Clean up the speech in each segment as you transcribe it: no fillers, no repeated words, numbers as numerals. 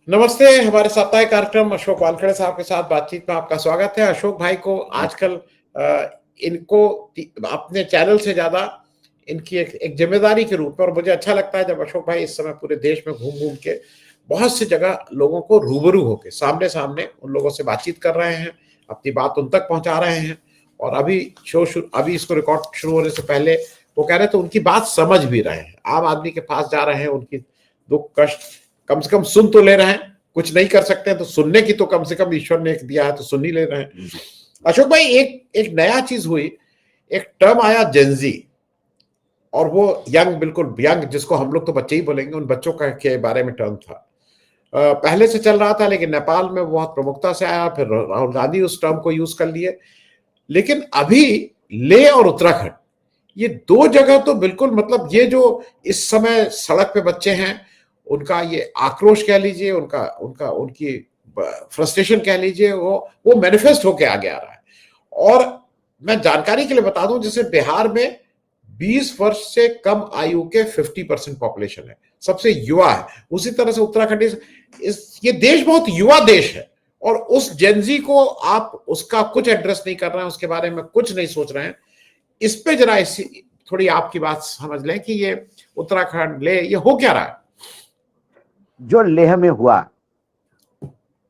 नमस्ते। हमारे साप्ताहिक कार्यक्रम अशोक वानखेड़े साहब के साथ बातचीत में आपका स्वागत है। अशोक भाई को आजकल इनको अपने चैनल से ज्यादा इनकी एक जिम्मेदारी के रूप में, और मुझे अच्छा लगता है जब अशोक भाई इस समय पूरे देश में घूम घूम के बहुत सी जगह लोगों को रूबरू होके सामने सामने उन लोगों से बातचीत कर रहे हैं, अपनी बात उन तक पहुंचा रहे हैं। और अभी इसको रिकॉर्ड शुरू होने से पहले वो कह रहे थे उनकी बात समझ भी रहे हैं, आम आदमी के पास जा रहे हैं, उनकी दुख कष्ट कम से कम सुन तो ले रहे हैं। कुछ नहीं कर सकते हैं तो सुनने की तो कम से कम ईश्वर ने दिया है तो सुन ही ले रहे हैं। अशोक भाई, एक एक नया चीज हुई, एक टर्म आया जेनजी, और वो यंग, बिल्कुल यंग, जिसको हम लोग तो बच्चे ही बोलेंगे, उन बच्चों का के बारे में टर्म था। पहले से चल रहा था लेकिन नेपाल में बहुत प्रमुखता से आया, फिर राहुल गांधी उस टर्म को यूज कर लिए। लेकिन अभी लेह और उत्तराखंड, ये दो जगह तो बिल्कुल, मतलब ये जो इस समय सड़क पे बच्चे हैं, उनका ये आक्रोश कह लीजिए, उनका उनका उनकी फ्रस्ट्रेशन कह लीजिए, वो मैनिफेस्ट होके आगे आ रहा है। और मैं जानकारी के लिए बता दूं, जैसे बिहार में 20 वर्ष से कम आयु के 50% पॉपुलेशन है, सबसे युवा है। उसी तरह से उत्तराखंड ये देश बहुत युवा देश है, और उस जेनजी को आप उसका कुछ एड्रेस नहीं कर रहे हैं, उसके बारे में कुछ नहीं सोच रहे हैं। इस पे जरा थोड़ी आपकी बात समझ लें कि ये उत्तराखंड ले ये हो क्या रहा है। जो लेह में हुआ,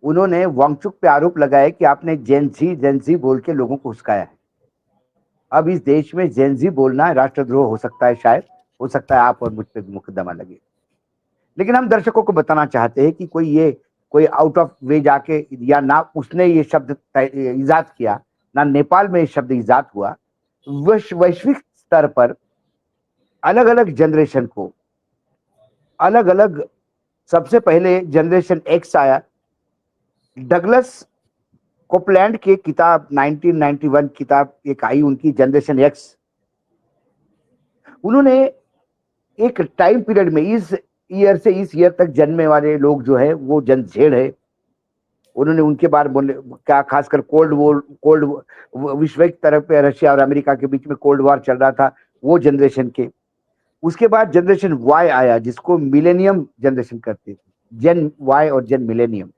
उन्होंने वांगचुक पे आरोप लगाया कि आपने जेनजी बोल के लोगों को उस्काया है। अब इस देश में जेनजी बोलना राष्ट्रद्रोह हो सकता है, शायद हो सकता है आप और मुझ पे मुकदमा लगे। लेकिन हम दर्शकों को बताना चाहते हैं कि कोई आउट ऑफ वे जाके, या ना उसने ये शब्द इजाद किया, ना नेपाल में ये शब्द इजाद हुआ। वैश्विक स्तर पर अलग अलग जनरेशन को अलग अलग, सबसे पहले जनरेशन एक्स आया, डगलस कोपलैंड की किताब 1991 किताब एक आई उनकी, जनरेशन एक्स। उन्होंने एक टाइम पीरियड में, इस ईयर से इस ईयर तक जन्मे वाले लोग जो है वो जनझेड़ है। उन्होंने उनके बारे बोले क्या, खासकर कोल्ड विश्व एक तरफ पे रशिया और अमेरिका के बीच में कोल्ड वॉर चल रहा था, वो जनरेशन के। उसके बाद जनरेशन वाई आया, जिसको मिलेनियम जनरेशन करते थे, जेन वाई और जेन मिलेनियम।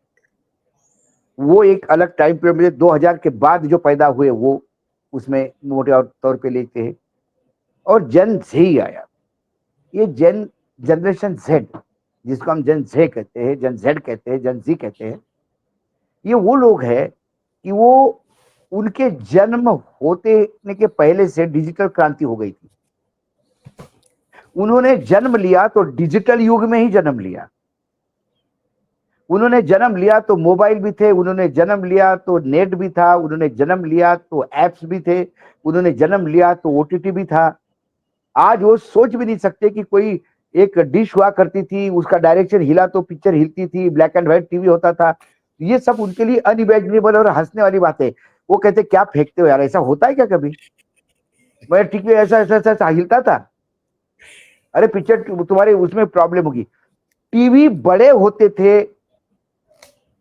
वो एक अलग टाइम पीरियड में 2000 के बाद जो पैदा हुए वो उसमें मोटे तौर पे लेते हैं। और जेन जी आया, ये जनरेशन जेड, जिसको हम जेन जे कहते हैं, जेन जेड कहते हैं, जेन जी कहते हैं। ये वो लोग हैं कि वो, उनके जन्म होते के पहले से डिजिटल क्रांति हो गई थी। उन्होंने जन्म लिया तो डिजिटल युग में ही जन्म लिया। उन्होंने जन्म लिया तो मोबाइल भी थे, उन्होंने जन्म लिया तो नेट भी था, उन्होंने जन्म लिया तो एप्स भी थे, उन्होंने जन्म लिया तो ओटीटी भी था। आज वो सोच भी नहीं सकते कि कोई एक डिश हुआ करती थी, उसका डायरेक्शन हिला तो पिक्चर हिलती थी, ब्लैक एंड व्हाइट टीवी होता था। ये सब उनके लिए अनइमेजिनेबल और हंसने वाली बात है। वो कहते क्या फेंकते हो यार, ऐसा होता है क्या कभी? मैं टीवी ऐसा ऐसा ऐसा ऐसा हिलता था। अरे पिक्चर तुम्हारे उसमें प्रॉब्लम होगी। टीवी बड़े होते थे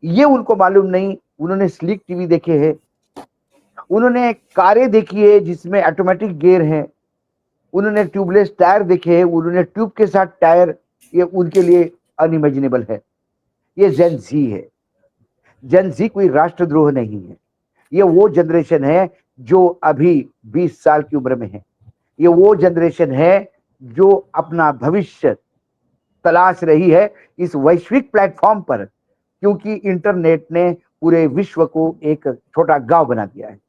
ये उनको मालूम नहीं। उन्होंने स्लिक टीवी देखे हैं, उन्होंने कारें देखी है जिसमें ऑटोमेटिक गियर है, उन्होंने ट्यूबलेस टायर देखे हैं, उन्होंने ट्यूब के साथ टायर, ये उनके लिए अनइमेजिनेबल है। ये जेन जी है। जेन जी कोई राष्ट्रद्रोह नहीं है। ये वो जनरेशन है जो अभी 20 साल की उम्र में है। ये वो जनरेशन है जो अपना भविष्य तलाश रही है इस वैश्विक प्लेटफॉर्म पर, क्योंकि इंटरनेट ने पूरे विश्व को एक छोटा गांव बना दिया है।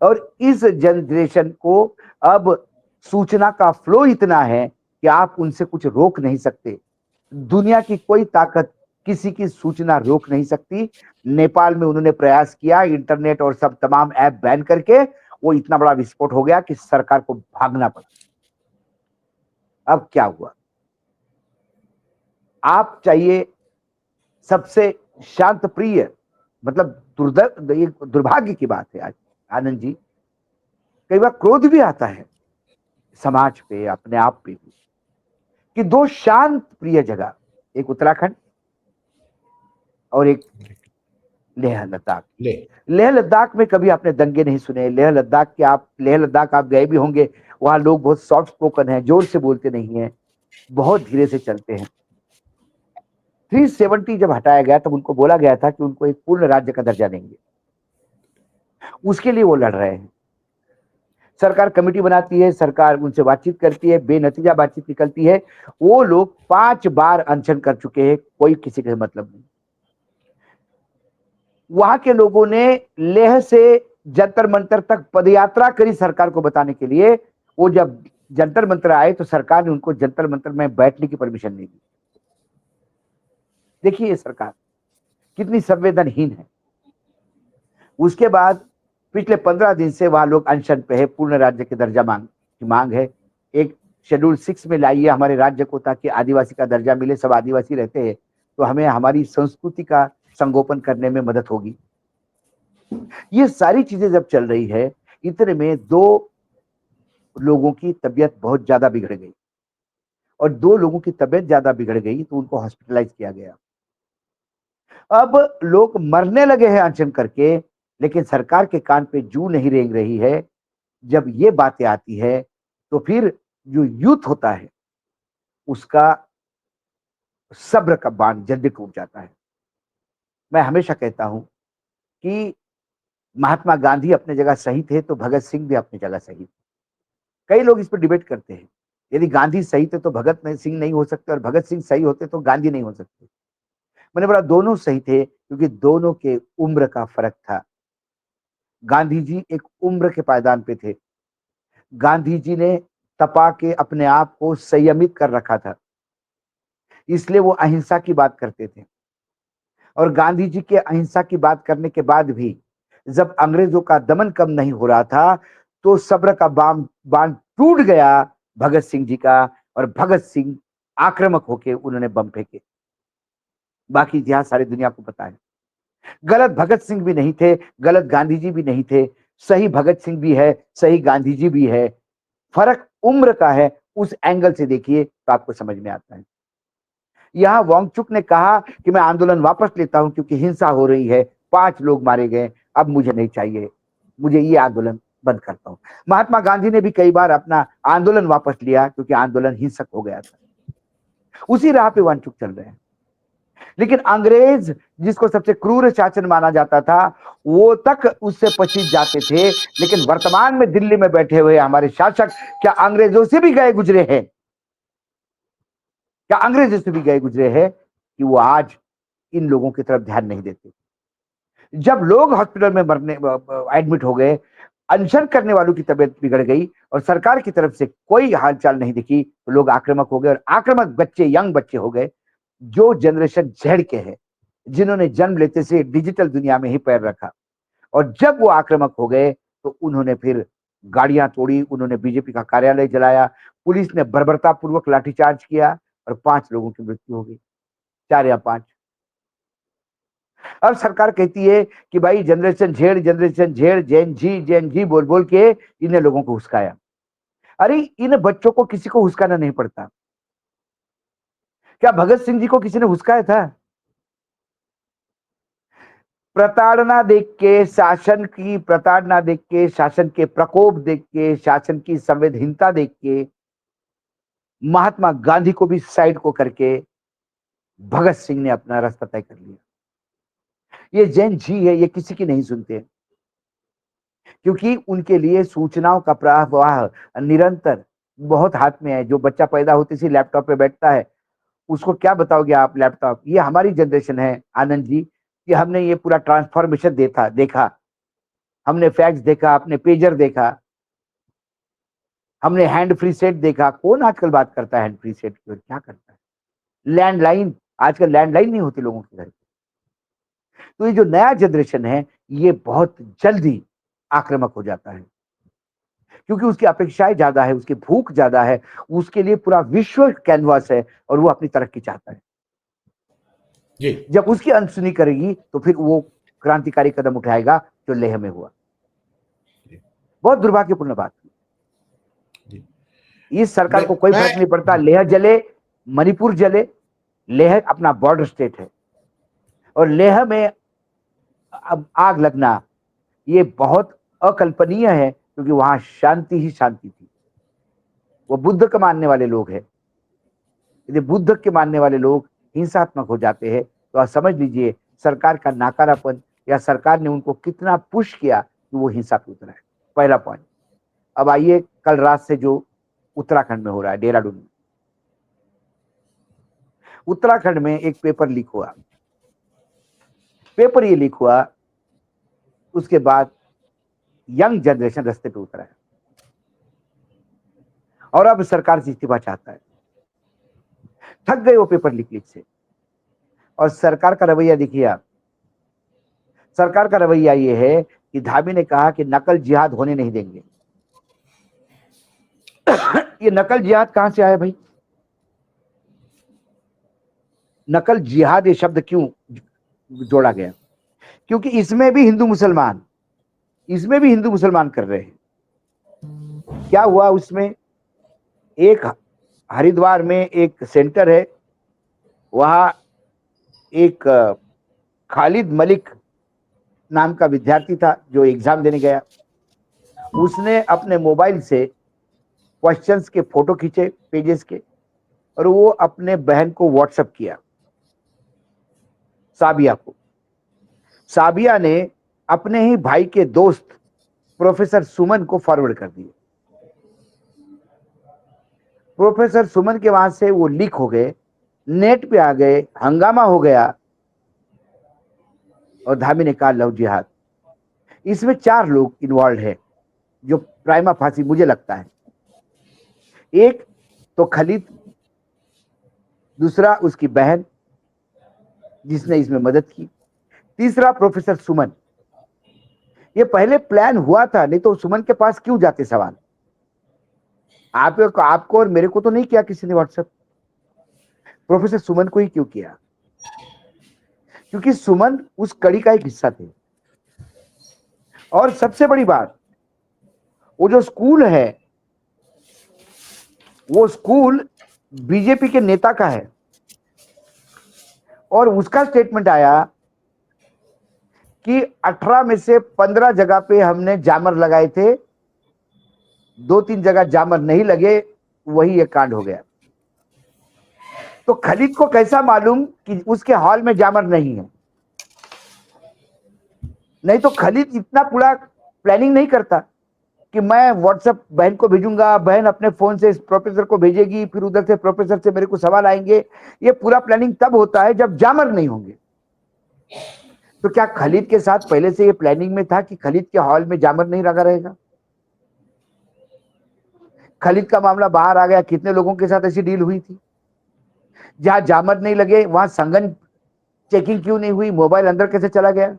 और इस जनरेशन को अब सूचना का फ्लो इतना है कि आप उनसे कुछ रोक नहीं सकते। दुनिया की कोई ताकत किसी की सूचना रोक नहीं सकती। नेपाल में उन्होंने प्रयास किया, इंटरनेट और सब तमाम ऐप बैन करके, वो इतना बड़ा विस्फोट हो गया कि सरकार को भागना पड़ा। अब क्या हुआ? आप चाहिए सबसे शांत प्रिय, मतलब दुर्भाग्य की बात है आज आनंद जी, कई बार क्रोध भी आता है समाज पे, अपने आप पे भी, कि दो शांत प्रिय जगह, एक उत्तराखंड और एक लेह लद्दाख। लेह लद्दाख में कभी आपने दंगे नहीं सुने। लेह लद्दाख आप गए भी होंगे, वहां लोग बहुत सॉफ्ट स्पोकन है, जोर से बोलते नहीं है, बहुत धीरे से चलते हैं। 370 जब हटाया गया तब उनको बोला गया था कि उनको एक पूर्ण राज्य का दर्जा देंगे, उसके लिए वो लड़ रहे हैं। सरकार कमेटी बनाती है, सरकार उनसे बातचीत करती है, बेनतीजा बातचीत निकलती है। वो लोग 5 बार अनशन कर चुके हैं, कोई किसी का मतलब नहीं। वहां के लोगों ने लेह से जंतर मंतर तक पदयात्रा करी सरकार को बताने के लिए। वो जब जंतर मंतर आए तो सरकार ने उनको जंतर मंतर में बैठने की परमिशन नहीं दी। देखिए ये सरकार कितनी संवेदनहीन है। उसके बाद पिछले 15 दिन से वहां लोग अनशन पे है, पूर्ण राज्य के दर्जा की मांग है। एक शेड्यूल 6 में लाइए हमारे राज्य को, ताकि आदिवासी का दर्जा मिले। सब आदिवासी रहते हैं तो हमें हमारी संस्कृति का संगोपन करने में मदद होगी। ये सारी चीजें जब चल रही है, इतने में 2 लोगों की तबीयत बहुत ज्यादा बिगड़ गई, और 2 लोगों की तबीयत ज्यादा बिगड़ गई तो उनको हॉस्पिटलाइज किया गया। अब लोग मरने लगे हैं अनशन करके, लेकिन सरकार के कान पे जू नहीं रेंग रही है। जब ये बातें आती है तो फिर जो यूथ होता है उसका सब्र का बांध जल्दी टूट जाता है। मैं हमेशा कहता हूं कि महात्मा गांधी अपने जगह सही थे तो भगत सिंह भी अपनी जगह सही थे। कई लोग इस पर डिबेट करते हैं, यदि गांधी सही थे तो सिंह नहीं हो सकते, और भगत सिंह सही होते तो गांधी नहीं हो सकते। मैंने बोला दोनों सही थे, क्योंकि दोनों के उम्र का फर्क था। गांधी जी एक उम्र के पायदान पे थे। गांधी जी ने तपा के अपने आप को संयमित कर रखा था, इसलिए वो अहिंसा की बात करते थे। और गांधी जी के अहिंसा की बात करने के बाद भी जब अंग्रेजों का दमन कम नहीं हो रहा था तो सब्र का बांध टूट गया भगत सिंह जी का, और भगत सिंह आक्रामक होके उन्होंने बम फेंके। बाकी इतिहास सारी दुनिया को पता है। गलत भगत सिंह भी नहीं थे, गलत गांधी जी भी नहीं थे, सही भगत सिंह भी है, सही गांधी जी भी है। फर्क उम्र का है। उस एंगल से देखिए तो आपको समझ में आता है। यहां वांगचुक ने कहा कि मैं आंदोलन वापस लेता हूं क्योंकि हिंसा हो रही है, 5 लोग मारे गए, अब मुझे नहीं चाहिए, मुझे ये आंदोलन बंद करता हूं। महात्मा गांधी ने भी कई बार अपना आंदोलन वापस लिया क्योंकि आंदोलन हिंसक हो गया था। उसी राह पे वांगचुक चल रहे हैं। लेकिन अंग्रेज, जिसको सबसे क्रूर शासन माना जाता था, वो तक उससे पसीज जाते थे। लेकिन वर्तमान में दिल्ली में बैठे हुए हमारे शासक क्या अंग्रेजों से भी गए गुजरे हैं? क्या अंग्रेजों से भी गए गुजरे हैं कि वो आज इन लोगों की तरफ ध्यान नहीं देते? जब लोग हॉस्पिटल में मरने एडमिट हो गए, अनशन करने वालों की तबीयत बिगड़ गई और सरकार की तरफ से कोई हालचाल नहीं दिखी, तो लोग आक्रामक हो गए, और आक्रामक बच्चे, यंग बच्चे हो गए, जो जनरेशन जेड के हैं, जिन्होंने जन्म लेते से डिजिटल दुनिया में ही पैर रखा। और जब वो आक्रामक हो गए तो उन्होंने फिर गाड़ियां तोड़ी, उन्होंने बीजेपी का कार्यालय जलाया, पुलिस ने बर्बरतापूर्वक लाठीचार्ज किया और 5 लोगों की मृत्यु हो गई, 4 या 5। अब सरकार कहती है कि भाई जनरेशन झेड़, जेन जी बोल बोल के इन्हें लोगों को हुस्काया। अरे इन बच्चों को किसी को हुस्काना नहीं पड़ता। क्या भगत सिंह जी को किसी ने हुस्काया था? प्रताड़ना देख के, शासन की प्रताड़ना देख के, शासन के प्रकोप देख के, शासन की संवेदनहीनता देख के महात्मा गांधी को भी साइड को करके भगत सिंह ने अपना रास्ता तय कर लिया। ये जैन जी है, ये किसी की नहीं सुनते, क्योंकि उनके लिए सूचनाओं का प्रवाह निरंतर बहुत हाथ में है। जो बच्चा पैदा होते से लैपटॉप पे बैठता है, उसको क्या बताओगे आप? लैपटॉप। ये हमारी जनरेशन है आनंद जी, कि हमने ये पूरा ट्रांसफॉर्मेशन देखा। हमने फैक्स देखा, हमने पेजर देखा, हमने हैंड फ्री सेट देखा। कौन आजकल बात करता है हैंड फ्री सेट की? और क्या करता है लैंडलाइन? आजकल लैंडलाइन नहीं होती लोगों के घर। तो ये जो नया जनरेशन है, ये बहुत जल्दी आक्रामक हो जाता है, क्योंकि उसकी अपेक्षाएं ज्यादा है, उसकी भूख ज्यादा है, उसके लिए पूरा विश्व कैनवास है और वो अपनी तरक्की चाहता है। जी। जब उसकी अनसुनी करेगी तो फिर वो क्रांतिकारी कदम उठाएगा, जो लेह में हुआ। बहुत दुर्भाग्यपूर्ण बात। इस सरकार को कोई फर्क नहीं पड़ता, लेह जले, मणिपुर जले। लेह अपना बॉर्डर स्टेट है, और लेह में अब आग लगना ये बहुत अकल्पनीय है, क्योंकि वहां शांति ही शांति थी। वो बुद्ध के मानने वाले लोग हैं। यदि बुद्ध के मानने वाले लोग हिंसात्मक हो जाते हैं, तो आप समझ लीजिए सरकार का नाकारापन या सरकार ने उनको कितना पुश किया कि वो हिंसा पे उतरा है। पहला पॉइंट। अब आइए कल रात से जो उत्तराखंड में हो रहा है, देहरादून में। उत्तराखंड में एक पेपर लीक हुआ। पेपर ये लीक हुआ, उसके बाद यंग जनरेशन रास्ते पे उतरा है और अब सरकार से इस्तीफा चाहता है। थक गए वो पेपर लीक से। और सरकार का रवैया देखिए आप। सरकार का रवैया ये है कि धामी ने कहा कि नकल जिहाद होने नहीं देंगे। ये नकल जिहाद कहां से आया भाई? नकल जिहाद ये शब्द क्यों जोड़ा गया? क्योंकि इसमें भी हिंदू मुसलमान कर रहे हैं। क्या हुआ उसमें? एक हरिद्वार में एक सेंटर है, वहां एक खालिद मलिक नाम का विद्यार्थी था जो एग्जाम देने गया। उसने अपने मोबाइल से क्वेश्चंस के फोटो खींचे पेजेस के और वो अपने बहन को व्हाट्सएप किया, साबिया को। साबिया ने अपने ही भाई के दोस्त प्रोफेसर सुमन को फॉरवर्ड कर दिए। प्रोफेसर सुमन के वहां से वो लीक हो गए, नेट पे आ गए, हंगामा हो गया और धामी ने कहा लव जिहाद। इसमें 4 लोग इन्वॉल्व है जो प्राइमा फांसी मुझे लगता है। एक तो खलीद, दूसरा उसकी बहन जिसने इसमें मदद की, तीसरा प्रोफेसर सुमन। ये पहले प्लान हुआ था, नहीं तो सुमन के पास क्यों जाते सवाल? आपको और मेरे को तो नहीं किया किसी ने व्हाट्सएप, प्रोफेसर सुमन को ही क्यों किया? क्योंकि सुमन उस कड़ी का एक हिस्सा थे। और सबसे बड़ी बात, वो जो स्कूल है वो स्कूल बीजेपी के नेता का है और उसका स्टेटमेंट आया कि 18 में से 15 जगह पे हमने जामर लगाए थे, 2-3 जगह जामर नहीं लगे, वही ये कांड हो गया। तो खलीद को कैसा मालूम कि उसके हॉल में जामर नहीं है? नहीं तो खलीद इतना पूरा प्लानिंग नहीं करता कि मैं व्हाट्सएप बहन को भेजूंगा, बहन अपने फोन से प्रोफेसर को भेजेगी, फिर उधर से प्रोफेसर से मेरे को सवाल आएंगे। ये पूरा प्लानिंग तब होता है जब जामर नहीं होंगे। तो क्या खलीद के साथ पहले से ये प्लानिंग में था कि खलीद के हॉल में जामर नहीं लगा रहेगा? खलीद का मामला बाहर आ गया, कितने लोगों के साथ ऐसी डील हुई थी? जहां जामर नहीं लगे वहां संगन चेकिंग क्यों नहीं हुई? मोबाइल अंदर कैसे चला गया?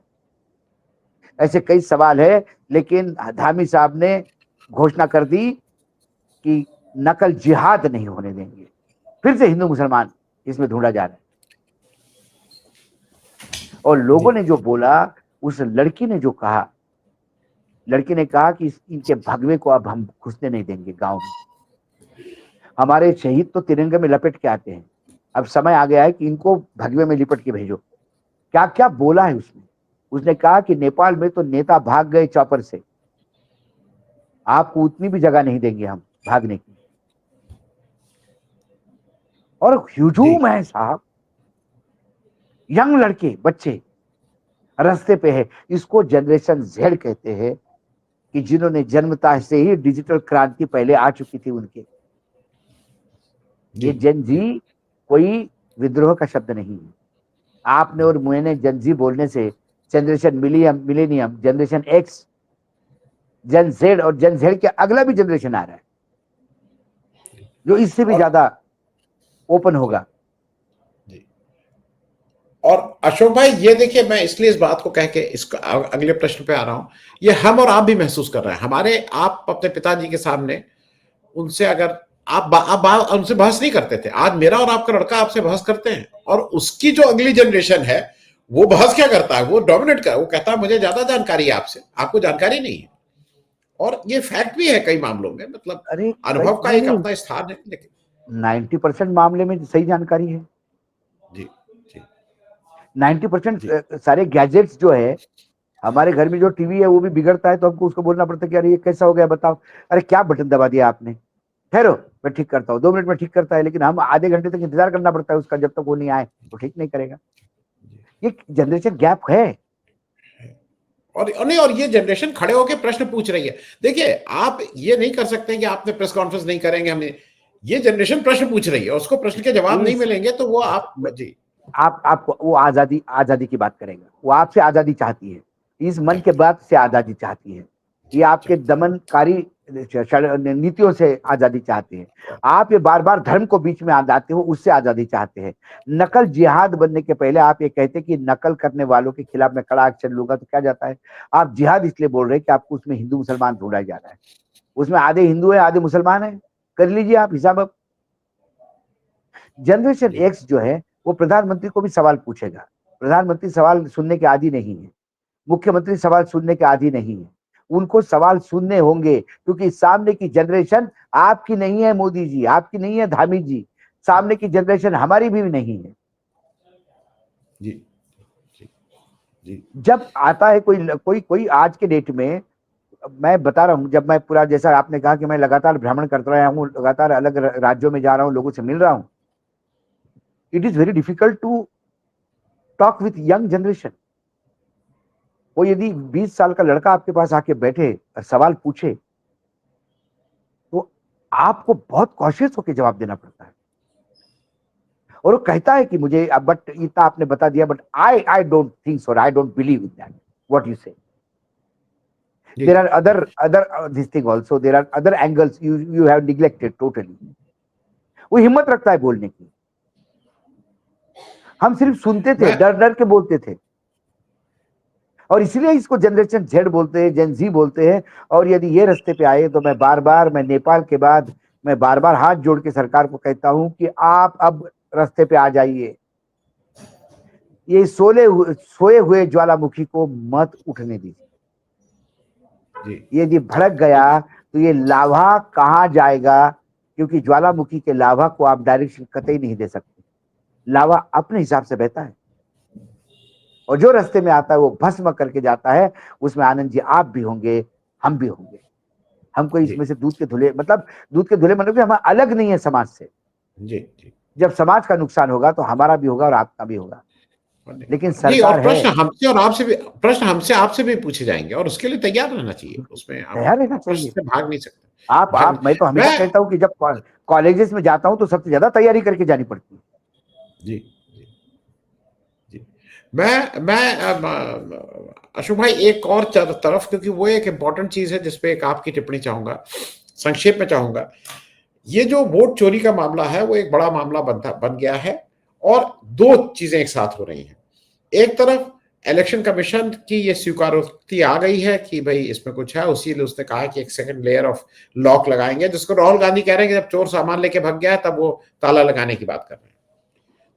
ऐसे कई सवाल है। लेकिन धामी साहब ने घोषणा कर दी कि नकल जिहाद नहीं होने देंगे। फिर से हिंदू मुसलमान इसमें ढूंढा जा रहा है। और लोगों ने जो बोला, उस लड़की ने जो कहा, लड़की ने कहा कि इनके भगवे को अब हम घुसने नहीं देंगे गांव में। हमारे शहीद तो तिरंगे में लपेट के आते हैं, अब समय आ गया है कि इनको भगवे में लिपट के भेजो। क्या क्या बोला है उसने? उसने कहा कि नेपाल में तो नेता भाग गए चॉपर से, आपको उतनी भी जगह नहीं देंगे हम भागने की। और हुजूम है साहब, यंग लड़के बच्चे रास्ते पे है। इसको जनरेशन जेड कहते हैं कि जिन्होंने जन्मता से ही डिजिटल क्रांति पहले आ चुकी थी उनके। ये जन जी कोई विद्रोह का शब्द नहीं है। आपने और मैंने जन जी बोलने से जनरेशन मिलेनियम, जनरेशन एक्स, जन जेड और जन जेड के अगला भी जनरेशन आ रहा है जो इससे भी ज्यादा ओपन होगा। और अशोक भाई ये देखिए, मैं इसलिए इस बात को कह के इसका अगले प्रश्न पे आ रहा हूं। ये हम और आप भी महसूस कर रहे हैं। आप अपने पिताजी के सामने उनसे अगर आप उनसे बहस नहीं करते थे, आज मेरा और आपका लड़का आपसे बहस करते हैं। और उसकी जो अगली जनरेशन है वो बहस क्या करता है? वो डोमिनेट वो कहता है मुझे ज्यादा जानकारी है आपसे, आपको जानकारी नहीं है। और ये फैक्ट भी है कई मामलों में, मतलब अरे अनुभव का एक अपना स्थान है। लेकिन 90% मामले में सही जानकारी है। जी जी 90% सारे गैजेट्स जो है, हमारे घर में जो टीवी है वो भी बिगड़ता है तो हमको उसको बोलना पड़ता है कि अरे ये कैसा हो गया बताओ। अरे क्या बटन दबा दिया आपने? ठहरो मैं ठीक करता हूँ, 2 मिनट में ठीक करता है, लेकिन हम आधे घंटे तक इंतजार करना पड़ता है उसका, जब तक वो नहीं आए तो ठीक नहीं करेगा। ये जनरेशन गैप है। और नहीं, और ये जनरेशन खड़े होकर प्रश्न पूछ रही है। देखिए, आप ये नहीं कर सकते कि आपने प्रेस कॉन्फ्रेंस नहीं करेंगे, हमने, ये जनरेशन प्रश्न पूछ रही है, उसको प्रश्न के जवाब नहीं इस मिलेंगे तो वो आप जी आपको वो आजादी आजादी की बात करेगा, वो आपसे आजादी चाहती है, इस मन के बात से आजादी चाहती है, ये आपके दमनकारी नीतियों से आजादी चाहते हैं। आप ये बार बार धर्म को बीच में आ जाते हो, उससे आजादी चाहते हैं। नकल जिहाद बनने के पहले आप ये कहते कि नकल करने वालों के खिलाफ मैं कड़ा एक्शन लूंगा, तो क्या जाता है, आप जिहाद इसलिए बोल रहे हैं कि आपको उसमें हिंदू मुसलमान ढूंढा जा रहा है, उसमें आधे हिंदू है आधे मुसलमान है, कर लीजिए आप हिसाब। अब जनरेशन जी एक्स जो है वो प्रधानमंत्री को भी सवाल पूछेगा। प्रधानमंत्री सवाल सुनने के आदी नहीं है, मुख्यमंत्री सवाल सुनने के आदी नहीं है, उनको सवाल सुनने होंगे, क्योंकि सामने की जनरेशन आपकी नहीं है मोदी जी, आपकी नहीं है धामी जी, सामने की जनरेशन हमारी भी नहीं है। जी जी जी जब आता है कोई कोई कोई आज के डेट में, मैं बता रहा हूं, जब मैं पूरा, जैसा आपने कहा कि मैं लगातार भ्रमण करता रहा हूं, लगातार अलग राज्यों में जा रहा हूं, लोगों से मिल रहा हूं, it is very difficult to talk with young generation. वो यदि 20 साल का लड़का आपके पास आके बैठे और सवाल पूछे, तो आपको बहुत कॉशियस होकर जवाब देना पड़ता है। और वो कहता है कि मुझे, बट इतना आपने बता दिया, but I don't think so, I don't believe in that, what you say. जी देर आर जी other this thing also, there are other angles you have neglected totally. वो हिम्मत रखता है बोलने की। हम सिर्फ सुनते थे, मैं डर डर के बोलते थे, और इसलिए इसको जनरेशन जेड बोलते हैं, जेन जी बोलते हैं। और यदि ये रास्ते पे आए तो मैं नेपाल के बाद मैं बार बार हाथ जोड़ के सरकार को कहता हूं कि आप अब रास्ते पे आ जाइए। ये सोए हुए ज्वालामुखी को मत उठने दीजिए। जी यदि भड़क गया तो ये लावा कहाँ जाएगा, क्योंकि ज्वालामुखी के लावा को आप डायरेक्शन कतई नहीं दे सकते। लावा अपने हिसाब से बहता है, और जो रास्ते में आता है वो भस्म करके जाता है। उसमें आनंद जी आप भी होंगे, हम भी होंगे। हमको जी इसमें से दूध के धुले, मतलब दूध के धुले मतलब कि हम अलग नहीं है समाज से। जी जी जब समाज का नुकसान होगा तो हमारा भी होगा और आपका भी होगा। लेकिन जी, और सरकार है, प्रश्न हमसे आपसे भी पूछे जाएंगे, और उसके लिए तैयार रहना चाहिए, उसमें आप तैयार रहना प्रश्न चाहिए। से भाग नहीं सकते। आप मैं तो हमेशा मैं कहता हूं कि जब कॉलेजेस में जाता हूं तो सबसे ज्यादा तैयारी करके जानी पड़ती है। जी जी मैं अशोक भाई, एक और तरफ, क्योंकि वो एक इंपॉर्टेंट चीज है जिसपे एक आपकी टिप्पणी चाहूंगा, संक्षेप में चाहूंगा। ये जो वोट चोरी का मामला है वो एक बड़ा मामला बन गया है, और दो चीजें एक साथ हो रही हैं। एक तरफ इलेक्शन कमीशन की ये स्वीकारोक्ति आ गई है कि भाई इसमें कुछ है, उसी लिए उसने कहा कि एक सेकंड लेयर ऑफ लॉक लगाएंगे, जिसको राहुल गांधी कह रहे हैं कि जब चोर सामान लेके भाग गया है तब वो ताला लगाने की बात कर रहे हैं।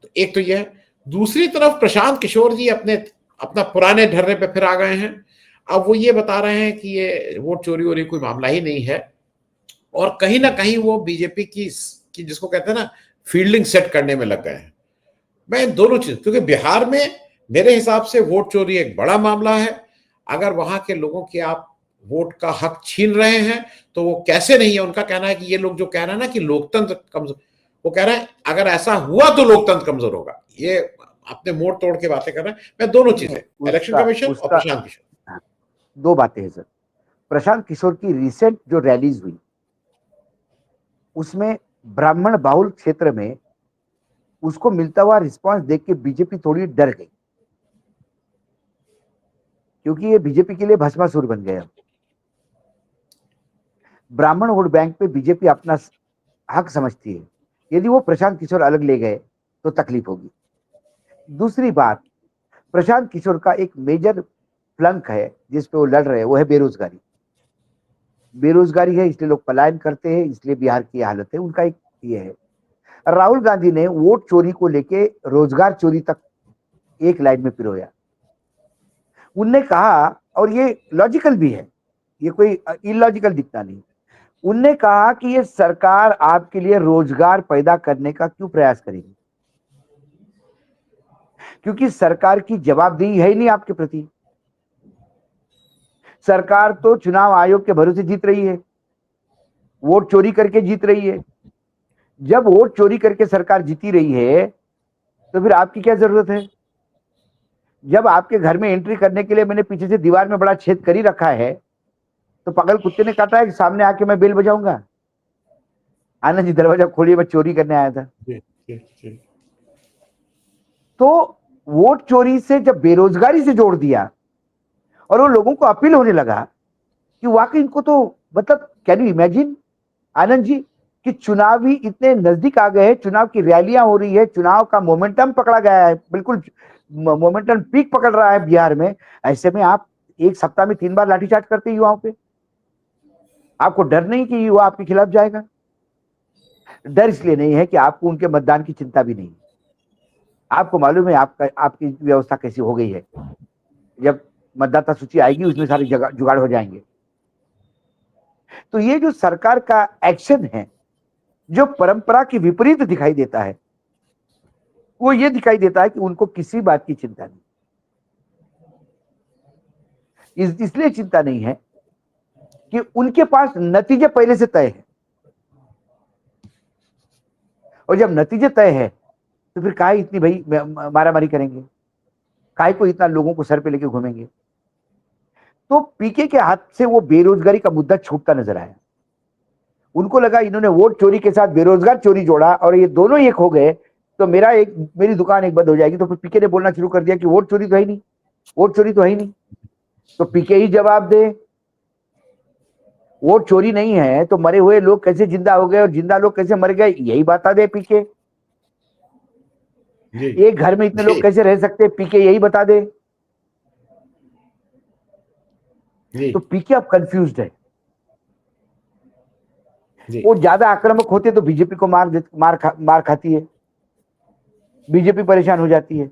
तो एक तो ये है। दूसरी तरफ प्रशांत किशोर जी अपना पुराने ढर्रे पे फिर आ गए हैं। अब वो ये बता रहे हैं कि ये वोट चोरी वोरी कोई मामला ही नहीं है, और कहीं ना कहीं वो बीजेपी की जिसको कहते हैं ना, फील्डिंग सेट करने में लग गए हैं। मैं इन दोनों चीज, क्योंकि बिहार में मेरे हिसाब से वोट चोरी एक बड़ा मामला है। अगर वहां के लोगों के आप वोट का हक छीन रहे हैं तो वो कैसे नहीं है। उनका कहना है कि ये लोग जो कह रहे हैं ना कि लोकतंत्र कमजोर, वो कह रहे हैं अगर ऐसा हुआ तो लोकतंत्र कमजोर होगा। ये अपने मोड़ तोड़ के बातें कर रहे हैं। मैं दोनों नहीं, चीजें, इलेक्शन उसका कमीशन और उसका प्रशांत किशोर। हाँ, दो बातें हैं सर। प्रशांत किशोर की रिसेंट जो रैलीज हुई, उसमें ब्राह्मण बाहुल क्षेत्र में उसको मिलता हुआ रिस्पांस देख के बीजेपी थोड़ी डर गई, क्योंकि ये बीजेपी के लिए भस्मासुर बन गया। ब्राह्मण वोट बैंक पे बीजेपी अपना हक समझती है, यदि वो प्रशांत किशोर अलग ले गए तो तकलीफ होगी। दूसरी बात, प्रशांत किशोर का एक मेजर प्लंक है जिसपे वो लड़ रहे हैं, वो है बेरोजगारी। बेरोजगारी है इसलिए लोग पलायन करते हैं, इसलिए बिहार की हालत है। उनका एक ये है। राहुल गांधी ने वोट चोरी को लेके रोजगार चोरी तक एक लाइन में पिरोया। उनने कहा, और ये लॉजिकल भी है, ये कोई इलॉजिकल दिखता नहीं, उनने कहा कि ये सरकार आपके लिए रोजगार पैदा करने का क्यों प्रयास करेगी, क्योंकि सरकार की जवाबदेही है ही नहीं आपके प्रति। सरकार तो चुनाव आयोग के भरोसे जीत रही है। वोट चोरी करके जीत रही है। जब वोट चोरी करके सरकार जीती रही है तो फिर आपकी क्या जरूरत है? जब आपके घर में एंट्री करने के लिए मैंने पीछे से दीवार में बड़ा छेद कर ही रखा है, तो पागल कुत्ते ने काटा है कि सामने आके मैं बेल बजाऊंगा? आनंद जी दरवाजा खोलिए, मैं चोरी करने आया था। जी जी जी। तो वोट चोरी से जब बेरोजगारी से जोड़ दिया और वो लोगों को अपील होने लगा कि वाकई इनको तो, मतलब can you imagine Anand ji कि चुनावी इतने नजदीक आ गए हैं, चुनाव की रैलियां हो रही है, चुनाव का मोमेंटम पकड़ा गया है, बिल्कुल मोमेंटम पीक पकड़ रहा है बिहार में। ऐसे में आप एक सप्ताह में 3 बार लाठीचार्ज करते हैं युवाओं पे। आपको डर नहीं कि युवा आपके खिलाफ जाएगा? डर इसलिए नहीं है कि आपको उनके मतदान की चिंता भी नहीं। आपको मालूम है आपका आपकी व्यवस्था कैसी हो गई है। जब मतदाता सूची आएगी उसमें सारे जुगाड़ हो जाएंगे। तो ये जो सरकार का एक्शन है जो परंपरा के विपरीत दिखाई देता है, वो ये दिखाई देता है कि उनको किसी बात की चिंता नहीं। इसलिए चिंता नहीं है कि उनके पास नतीजे पहले से तय है, और जब नतीजे तय है तो फिर काहे इतनी भाई मारामारी करेंगे, काहे को इतना लोगों को सर पे लेके घूमेंगे? तो पीके के हाथ से वो बेरोजगारी का मुद्दा छूटता नजर आया। उनको लगा इन्होंने वोट चोरी के साथ बेरोजगार चोरी जोड़ा और ये दोनों एक हो गए तो मेरी दुकान एक बंद हो जाएगी। तो फिर पीके ने बोलना शुरू कर दिया कि वोट चोरी तो है ही नहीं, वोट चोरी तो है ही नहीं। तो पीके ही जवाब दे, वोट चोरी नहीं है तो मरे हुए लोग कैसे जिंदा हो गए और जिंदा लोग कैसे मर गए, यही बता दे पीके। जी एक घर में इतने जी लोग कैसे रह सकते, पीके यही बता दे। जी तो पीके अब कंफ्यूज्ड है। जी वो ज्यादा आक्रामक होते तो बीजेपी को मार खाती है, बीजेपी परेशान हो जाती है।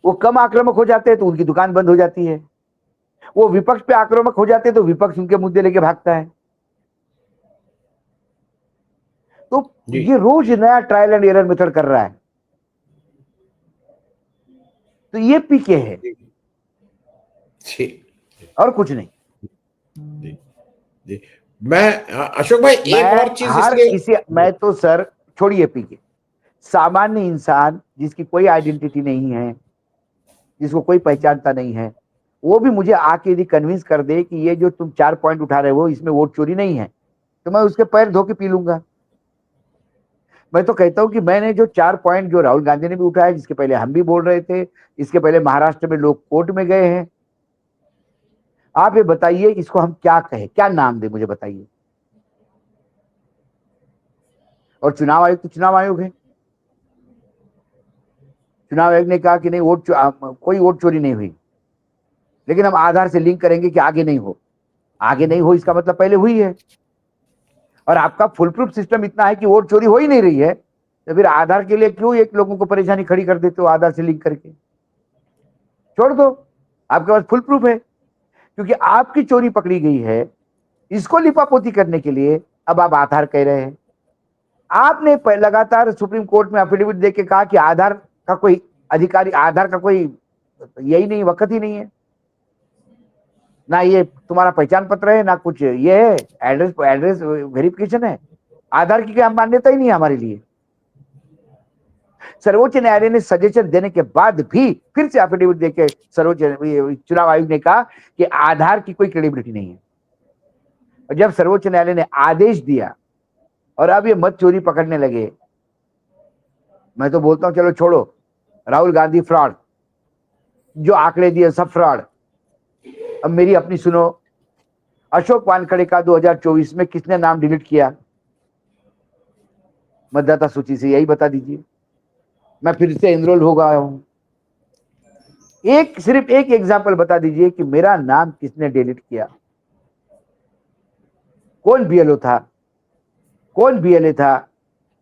वो कम आक्रामक हो जाते हैं तो उनकी दुकान बंद हो जाती है। वो विपक्ष पे आक्रामक हो जाते हैं तो विपक्ष उनके मुद्दे लेके भागता है। तो जी ये रोज नया ट्रायल एंड एरर मेथड कर रहा है। तो ये पीके है जी जी और कुछ नहीं। जी जी। मैं अशोक भाई एक मैं और चीज हर इसलिए। किसी, मैं तो सर छोड़िए पीके, सामान्य इंसान जिसकी कोई आइडेंटिटी नहीं है, जिसको कोई पहचानता नहीं है, वो भी मुझे आके यदि कन्विंस कर दे कि ये जो तुम 4 पॉइंट उठा रहे हो इसमें वोट चोरी नहीं है, तो मैं उसके पैर धो के पी लूंगा। मैं तो कहता हूं कि मैंने जो 4 पॉइंट जो राहुल गांधी ने भी उठाया, जिसके पहले हम भी बोल रहे थे, इसके पहले महाराष्ट्र में लोग कोर्ट में गए हैं, आप ये बताइए इसको हम क्या कहें, क्या नाम दे, मुझे बताइए। और चुनाव आयोग तो चुनाव आयोग है। चुनाव आयोग ने कहा कि नहीं कोई वोट चोरी नहीं हुई, लेकिन हम आधार से लिंक करेंगे कि आगे नहीं हो। आगे नहीं हो इसका मतलब पहले हुई है। और आपका फुल प्रूफ सिस्टम इतना है कि वोट चोरी हो ही नहीं रही है, तो फिर आधार के लिए क्यों एक लोगों को परेशानी खड़ी कर देते हो आधार से लिंक करके? छोड़ दो, आपके पास फुल प्रूफ है। क्योंकि आपकी चोरी पकड़ी गई है, इसको लिपापोती करने के लिए अब आप आधार कह रहे हैं। आपने लगातार सुप्रीम कोर्ट में एफिडेविट देके कहा कि आधार का कोई अधिकारी, आधार का कोई यही नहीं, वक्त ही नहीं है, ना ये तुम्हारा पहचान पत्र है, ना कुछ ये है, एड्रेस एड्रेस वेरिफिकेशन है। आधार की क्या मान्यता ही नहीं है हमारे लिए। सर्वोच्च न्यायालय ने सजेशन देने के बाद भी फिर से एफिडेविट देके चुनाव आयोग ने कहा कि आधार की कोई क्रेडिबिलिटी नहीं है। और जब सर्वोच्च न्यायालय ने आदेश दिया और अब ये मत चोरी पकड़ने लगे, मैं तो बोलता हूं चलो छोड़ो, राहुल गांधी फ्रॉड, जो आंकड़े दिए सब फ्रॉड। अब मेरी अपनी सुनो, अशोक वानखड़े का 2024 में किसने नाम डिलीट किया मतदाता सूची से, यही बता दीजिए। मैं फिर से एनरोल हो गया हूं, सिर्फ एक एग्जाम्पल बता दीजिए कि मेरा नाम किसने डिलीट किया। कौन बीएलओ था, कौन बीएलए था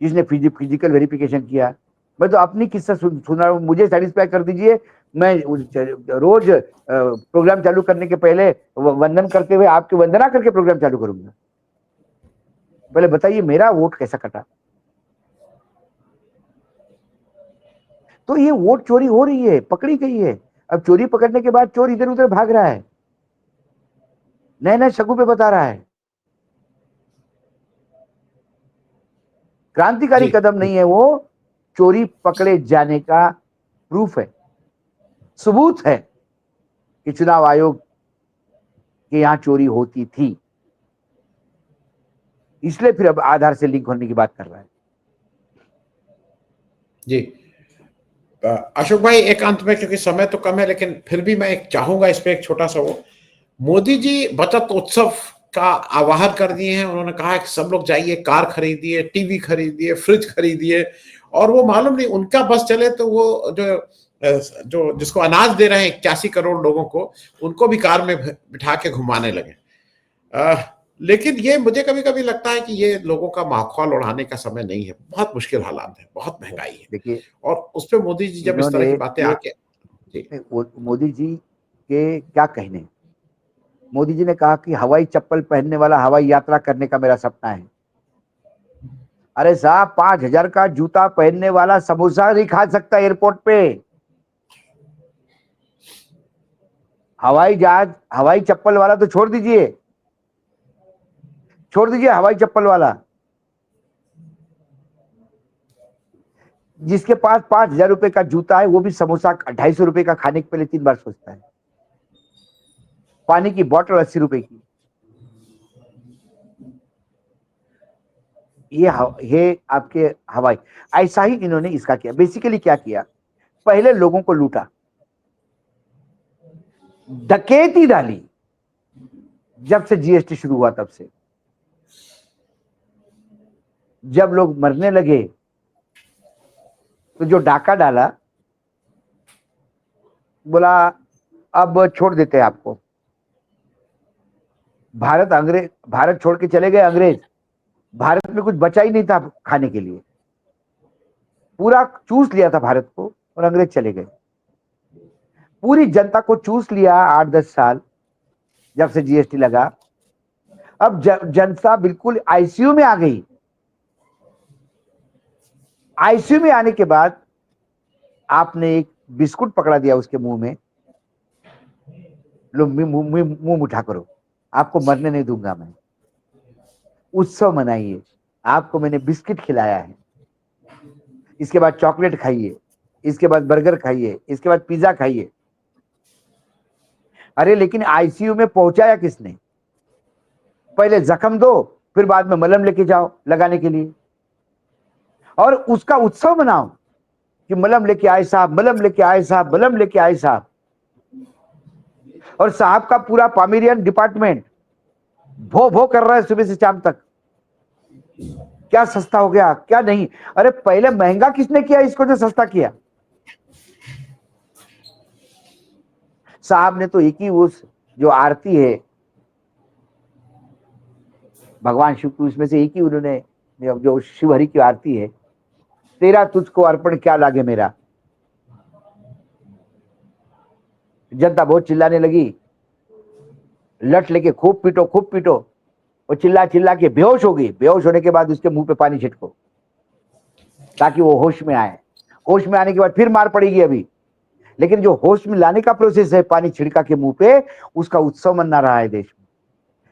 जिसने फिजिकल वेरिफिकेशन किया? मैं तो अपनी किस्सा सुना रहा हूं, मुझे सेटिस्फाई कर दीजिए। मैं रोज प्रोग्राम चालू करने के पहले वंदन करते हुए आपकी वंदना करके प्रोग्राम चालू करूंगा। पहले बताइए मेरा वोट कैसा कटा? तो ये वोट चोरी हो रही है, पकड़ी गई है। अब चोरी पकड़ने के बाद चोर इधर उधर भाग रहा है, नए नए शगुफे बता रहा है। क्रांतिकारी जी कदम जी नहीं है, वो चोरी पकड़े जाने का प्रूफ है, सबूत है कि चुनाव आयोग के यहां चोरी होती थी, इसलिए फिर अब आधार से लिंक होने की बात कर रहा है। जी। अशोक भाई, एक अंत में, क्योंकि समय तो कम है, लेकिन फिर भी मैं एक चाहूंगा इस पे एक छोटा सा वो, मोदी जी बचत उत्सव का आह्वान कर दिए हैं। उन्होंने कहा है कि सब लोग जाइए, कार खरीदिए, टीवी खरीदिए, फ्रिज खरीदिए, और वो मालूम नहीं उनका बस चले तो वो जो जिसको अनाज दे रहे हैं 81 करोड़ लोगों को, उनको भी कार में बिठा के घुमाने लगे। लेकिन ये मुझे कभी कभी लगता है कि ये लोगों का माखौल उड़ाने का समय नहीं है। बहुत मुश्किल हालात है, बहुत महंगाई है, देखिए, और उस पर मोदी जी जब इस तरह इन्होंने की बातें ये आके। जी मोदी जी के क्या कहने, मोदी जी ने कहा कि हवाई चप्पल पहनने वाला हवाई यात्रा करने का मेरा सपना है। अरे साहब, 5,000 का जूता पहनने वाला समोसा नहीं खा सकता एयरपोर्ट पे। हवाई जहाज, हवाई चप्पल वाला तो छोड़ दीजिए, छोड़ दीजिए हवाई चप्पल वाला, जिसके पास 5,000 रुपए का जूता है वो भी समोसा 250 रुपए का खाने के पहले 3 बार सोचता है। पानी की बोतल 80 रुपए की। ये आपके हवाई, ऐसा ही इन्होंने इसका किया। बेसिकली क्या किया, पहले लोगों को लूटा, डकैती डाली। जब से जीएसटी शुरू हुआ तब से, जब लोग मरने लगे तो जो डाका डाला, बोला अब छोड़ देते हैं आपको। भारत छोड़ के चले गए अंग्रेज। भारत में कुछ बचा ही नहीं था खाने के लिए, पूरा चूस लिया था भारत को, और अंग्रेज चले गए। पूरी जनता को चूस लिया 8-10 साल, जब से जीएसटी लगा। अब जनता बिल्कुल आईसीयू में आ गई। आईसीयू में आने के बाद आपने एक बिस्कुट पकड़ा दिया उसके मुंह में, लो मुंह मुठा करो, आपको मरने नहीं दूंगा मैं। उत्सव मनाइए, आपको मैंने बिस्किट खिलाया है, इसके बाद चॉकलेट खाइए, इसके बाद बर्गर खाइए, इसके बाद पिज्जा खाइए। अरे लेकिन आईसीयू में पहुंचाया किसने? पहले जख्म दो, फिर बाद में मलहम लेके जाओ लगाने के लिए, और उसका उत्सव मनाओ कि मलहम लेके आए साहब, मलहम लेके आए साहब, मलहम लेके आए साहब। और साहब का पूरा पामेरियन डिपार्टमेंट भो भो कर रहा है सुबह से शाम तक, क्या सस्ता हो गया क्या नहीं। अरे पहले महंगा किसने किया इसको जो सस्ता किया? साहब ने तो एक ही उस जो आरती है भगवान शिव की, उसमें से एक ही उन्होंने, जो शिव हरि की आरती है, तेरा तुझको अर्पण क्या लागे मेरा। जनता बहुत चिल्लाने लगी, लठ लेके खूब पीटो खूब पीटो। वो चिल्ला चिल्ला के बेहोश हो गई। बेहोश होने के बाद उसके मुंह पे पानी छिटको, ताकि वो होश में आए। होश में आने के बाद फिर मार पड़ेगी अभी, लेकिन जो होश में लाने का प्रोसेस है पानी छिड़का के मुंह पे, उसका उत्सव मना रहा है देश में।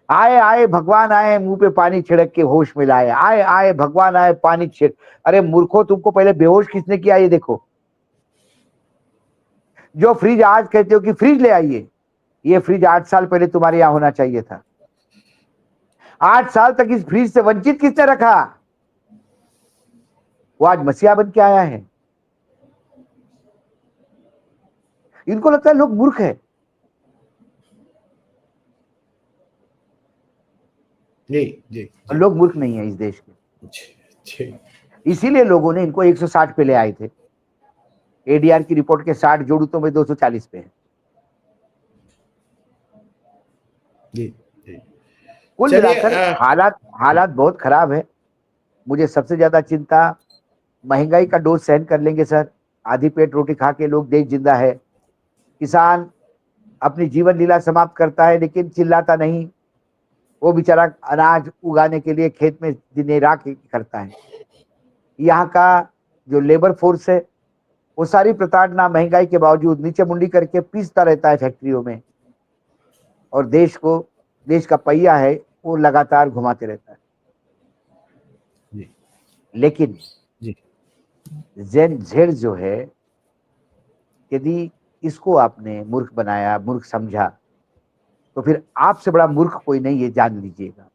आए आए भगवान आए, मुंह पे पानी छिड़क के होश में लाए। आए आए भगवान आए, पानी छिड़। अरे मूर्खो, तुमको पहले बेहोश किसने किया ये देखो। जो फ्रिज आज कहते हो कि फ्रिज ले आइए, ये फ्रिज 8 साल पहले तुम्हारे यहां होना चाहिए था। 8 साल तक इस फ्रिज से वंचित किसने रखा? वो आज मसीहा बन के आया है। इनको लगता है लोग मूर्ख है। जी जी जी लोग मूर्ख नहीं है इस देश के, जी जी इसीलिए लोगों ने इनको 160 पे ले आए थे। एडीआर की रिपोर्ट के 60 जोड़ू तो मैं 240 पे है। जी जी। कुल चलिए मिलाकर हालात हालात बहुत खराब है। मुझे सबसे ज्यादा चिंता, महंगाई का डोज सहन कर लेंगे सर, आधी पेट रोटी खा के लोग, देश जिंदा है। किसान अपनी जीवन लीला समाप्त करता है लेकिन चिल्लाता नहीं, वो बेचारा अनाज उगाने के लिए खेत में दिन रात करता है। यहाँ का जो लेबर फोर्स है वो सारी प्रताड़ना महंगाई के बावजूद नीचे मुंडी करके पीसता रहता है फैक्ट्रियों में, और देश का पहिया है वो लगातार घुमाते रहता है। जी। लेकिन जी जेन जेड जो है, यदि इसको आपने मूर्ख बनाया, मूर्ख समझा, तो फिर आपसे बड़ा मूर्ख कोई नहीं, ये जान लीजिएगा।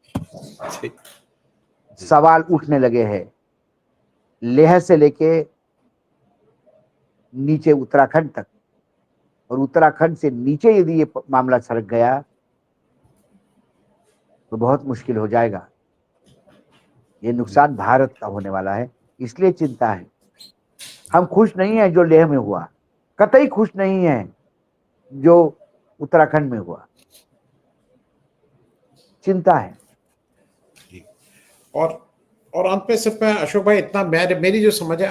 जी जी सवाल उठने लगे हैं लेह से लेके नीचे उत्तराखंड तक, और उत्तराखंड से नीचे यदि ये मामला सरक गया तो बहुत मुश्किल हो जाएगा। ये नुकसान भारत का होने वाला है, इसलिए चिंता है। हम खुश नहीं हैं जो लेह में हुआ, कतई खुश नहीं है जो उत्तराखंड में हुआ, चिंता है। जी। और अंत में सिर्फ मैं अशोक भाई इतना, मेरी जो समझ है,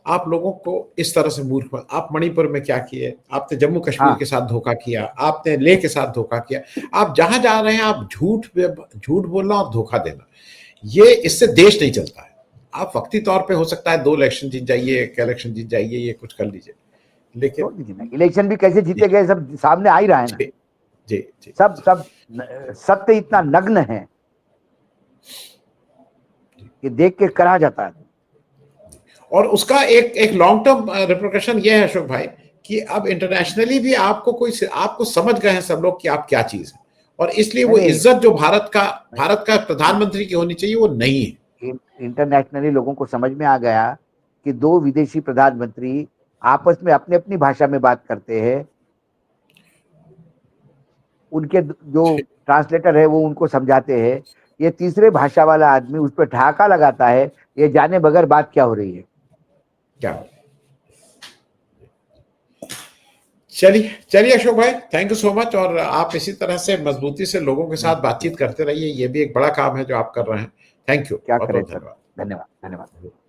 आप लोगों को इस तरह से मूर्ख आप मणिपुर में क्या किए, आपने जम्मू कश्मीर हाँ, के साथ धोखा किया, आपने लेह के साथ धोखा किया, आप जहां जा रहे हैं आप झूठ बोलना और धोखा देना, ये इससे देश नहीं चलता है। आप वक्ती तौर पे हो सकता है 2 इलेक्शन जीत जाइए, 1 इलेक्शन जीत जाइए, ये कुछ कर लीजिए, लेकिन छोड़ दीजिए ना, इलेक्शन भी कैसे जी जीते गए सब सामने आ ही रहा है ना। जी जी जी सब सब सत्य इतना नग्न है कि देख के करा जाता है। और उसका एक लॉन्ग टर्म रिप्रिकॉशन ये है अशोक भाई, कि अब इंटरनेशनली भी आपको समझ गए हैं सब लोग कि आप क्या चीज है, और इसलिए नहीं वो नहीं, इज्जत जो भारत का प्रधानमंत्री की होनी चाहिए वो नहीं है। इंटरनेशनली लोगों को समझ में आ गया कि दो विदेशी प्रधानमंत्री आपस में अपनी अपनी भाषा में बात करते हैं, उनके जो ट्रांसलेटर है वो उनको समझाते हैं, ये तीसरे भाषा वाला आदमी उस पर ठहाका लगाता है, ये जाने बगैर बात क्या हो रही है। क्या, चलिए चलिए अशोक भाई, थैंक यू सो मच, और आप इसी तरह से मजबूती से लोगों के साथ बातचीत करते रहिए, ये भी एक बड़ा काम है जो आप कर रहे हैं। थैंक यू, क्या बहुत करें बहुत सर, धन्यवाद। धन्यवाद धन्यवाद।